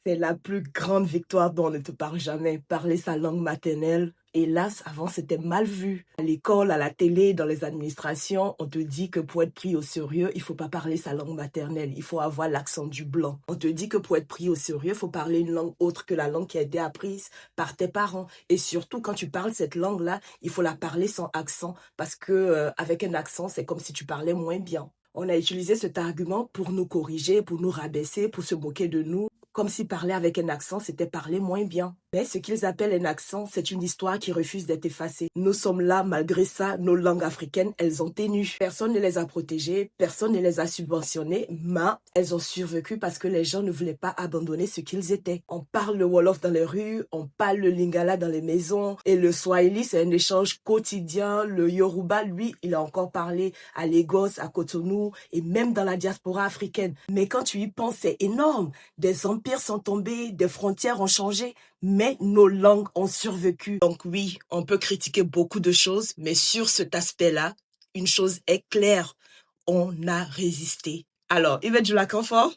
C'est la plus grande victoire dont on ne te parle jamais. Parler sa langue maternelle, hélas, avant c'était mal vu. À l'école, à la télé, dans les administrations, on te dit que pour être pris au sérieux, il faut pas parler sa langue maternelle. Il faut avoir l'accent du blanc. On te dit que pour être pris au sérieux, il faut parler une langue autre que la langue qui a été apprise par tes parents. Et surtout, quand tu parles cette langue-là, il faut la parler sans accent parce que avec un accent, c'est comme si tu parlais moins bien. On a utilisé cet argument pour nous corriger, pour nous rabaisser, pour se moquer de nous, comme si parler avec un accent, c'était parler moins bien. Mais ce qu'ils appellent un accent, c'est une histoire qui refuse d'être effacée. Nous sommes là, malgré ça, nos langues africaines, elles ont tenu. Personne ne les a protégées, personne ne les a subventionnées, mais elles ont survécu parce que les gens ne voulaient pas abandonner ce qu'ils étaient. On parle le Wolof dans les rues, on parle le Lingala dans les maisons, et le Swahili, c'est un échange quotidien. Le Yoruba, lui, il a encore parlé à Lagos, à Cotonou, et même dans la diaspora africaine. Mais quand tu y penses, c'est énorme. Des empires sont tombés, des frontières ont changé, mais nos langues ont survécu. Donc oui, on peut critiquer beaucoup de choses, mais sur cet aspect-là, une chose est claire, on a résisté. Alors, Yvette Julac-Enfant,